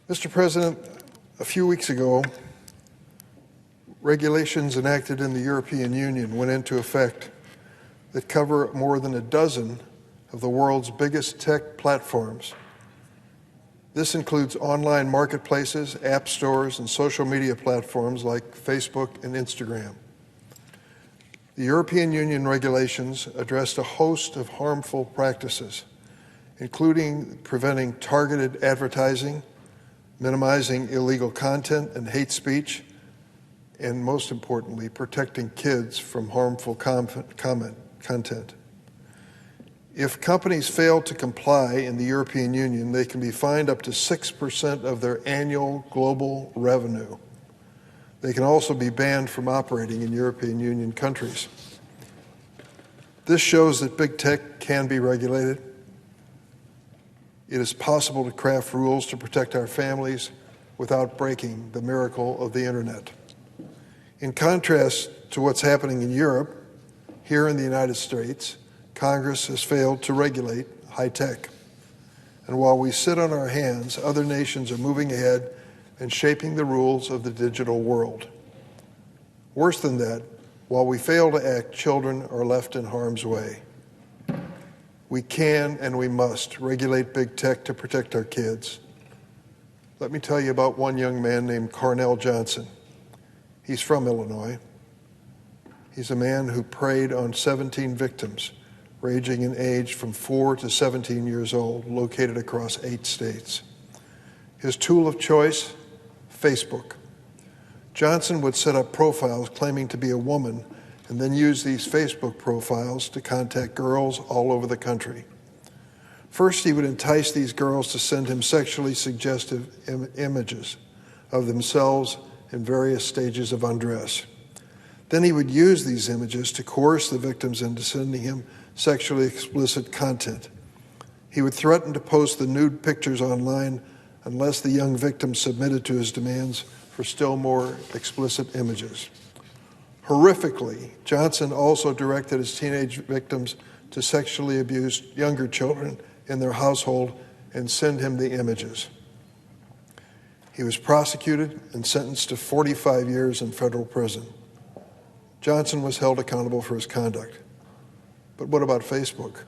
Mr. President, a few weeks ago, regulations enacted in the European Union went into effect that cover more than a dozen of the world's biggest tech platforms. This includes online marketplaces, app stores, and social media platforms like Facebook and Instagram. The European Union regulations addressed a host of harmful practices, including preventing targeted advertising, minimizing illegal content and hate speech, and most importantly, protecting kids from harmful content. If companies fail to comply in the European Union, they can be fined up to 6% of their annual global revenue. They can also be banned from operating in European Union countries. This shows that big tech can be regulated. It is possible to craft rules to protect our families without breaking the miracle of the internet. In contrast to what's happening in Europe, here in the United States, Congress has failed to regulate high tech. And while we sit on our hands, other nations are moving ahead and shaping the rules of the digital world. Worse than that, while we fail to act, children are left in harm's way. We can and we must regulate big tech to protect our kids. Let me tell you about one young man named Cornell Johnson. He's from Illinois. He's a man who preyed on 17 victims, ranging in age from 4 to 17 years old, located across 8 states. His tool of choice, Facebook. Johnson would set up profiles claiming to be a woman and then use these Facebook profiles to contact girls all over the country. First, he would entice these girls to send him sexually suggestive images of themselves in various stages of undress. Then he would use these images to coerce the victims into sending him sexually explicit content. He would threaten to post the nude pictures online unless the young victim submitted to his demands for still more explicit images. Horrifically, Johnson also directed his teenage victims to sexually abuse younger children in their household and send him the images. He was prosecuted and sentenced to 45 years in federal prison. Johnson was held accountable for his conduct. But what about Facebook?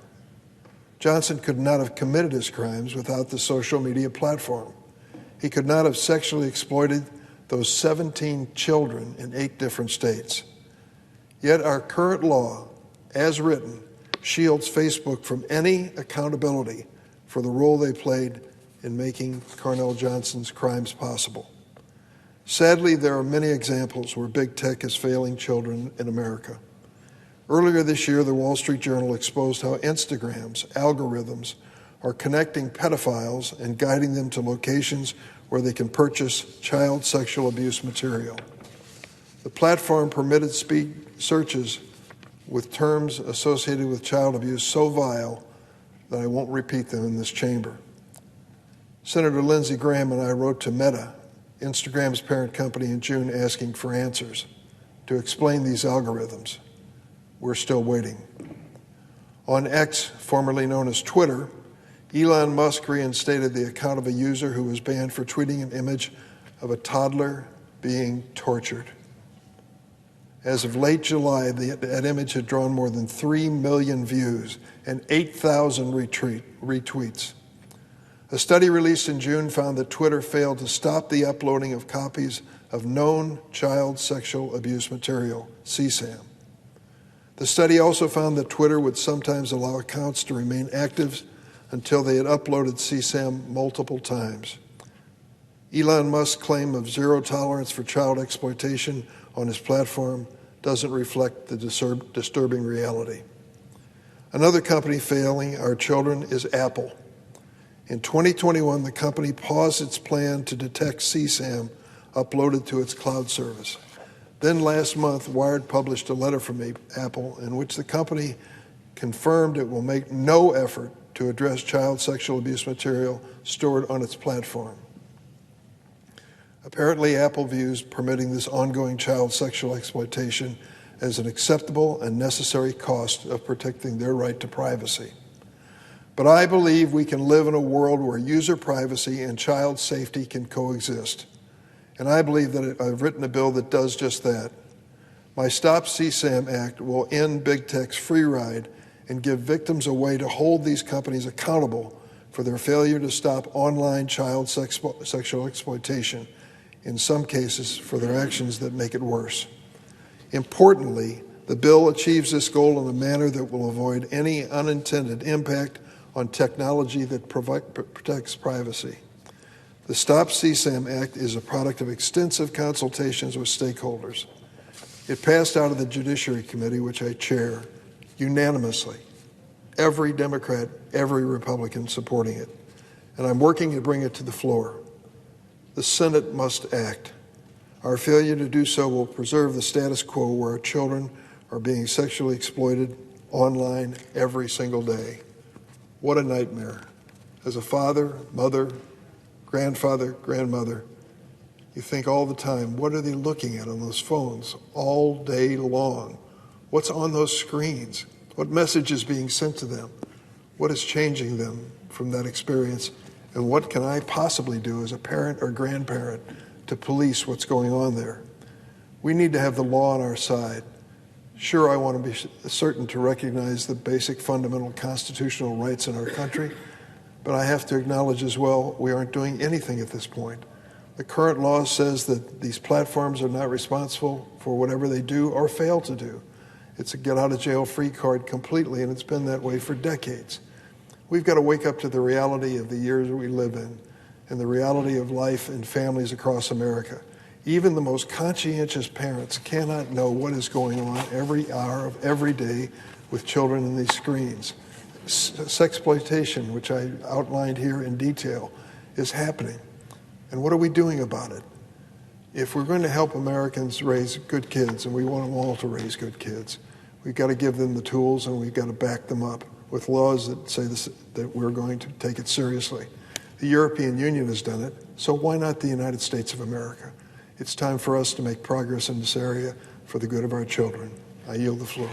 Johnson could not have committed his crimes without the social media platform. He could not have sexually exploited those 17 children in 8 different states. Yet our current law, as written, shields Facebook from any accountability for the role they played in making Cornell Johnson's crimes possible. Sadly, there are many examples where big tech is failing children in America. Earlier this year, the Wall Street Journal exposed how Instagram's algorithms are connecting pedophiles and guiding them to locations where they can purchase child sexual abuse material. The platform permitted speed searches with terms associated with child abuse so vile that I won't repeat them in this chamber. Senator Lindsey Graham and I wrote to Meta, Instagram's parent company, in June asking for answers to explain these algorithms. We're still waiting. On X, formerly known as Twitter, Elon Musk reinstated the account of a user who was banned for tweeting an image of a toddler being tortured. As of late July, that image had drawn more than 3 million views and 8,000 retweets. A study released in June found that Twitter failed to stop the uploading of copies of known child sexual abuse material, CSAM. The study also found that Twitter would sometimes allow accounts to remain active until they had uploaded CSAM multiple times. Elon Musk's claim of zero tolerance for child exploitation on his platform doesn't reflect the disturbing reality. Another company failing our children is Apple. In 2021, the company paused its plan to detect CSAM uploaded to its cloud service. Then last month, Wired published a letter from Apple in which the company confirmed it will make no effort to address child sexual abuse material stored on its platform. Apparently, Apple views permitting this ongoing child sexual exploitation as an acceptable and necessary cost of protecting their right to privacy. But I believe we can live in a world where user privacy and child safety can coexist. And I believe that I've written a bill that does just that. My Stop CSAM Act will end big tech's free ride and give victims a way to hold these companies accountable for their failure to stop online child sexual exploitation, in some cases for their actions that make it worse. Importantly, the bill achieves this goal in a manner that will avoid any unintended impact on technology that protects privacy. The Stop CSAM Act is a product of extensive consultations with stakeholders. It passed out of the Judiciary Committee, which I chair, unanimously. Every Democrat, every Republican supporting it. And I'm working to bring it to the floor. The Senate must act. Our failure to do so will preserve the status quo where our children are being sexually exploited online every single day. What a nightmare. As a father, mother, grandfather, grandmother, you think all the time, what are they looking at on those phones all day long? What's on those screens? What message is being sent to them? What is changing them from that experience? And what can I possibly do as a parent or grandparent to police what's going on there? We need to have the law on our side. Sure, I want to be certain to recognize the basic fundamental constitutional rights in our country, but I have to acknowledge as well we aren't doing anything at this point. The current law says that these platforms are not responsible for whatever they do or fail to do. It's a get-out-of-jail-free card completely, and it's been that way for decades. We've got to wake up to the reality of the years we live in and the reality of life and families across America. Even the most conscientious parents cannot know what is going on every hour of every day with children in these screens. Sexploitation, which I outlined here in detail, is happening. And what are we doing about it? If we're going to help Americans raise good kids, and we want them all to raise good kids, we've got to give them the tools and we've got to back them up with laws that say that we're going to take it seriously. The European Union has done it, so why not the United States of America? It's time for us to make progress in this area for the good of our children. I yield the floor.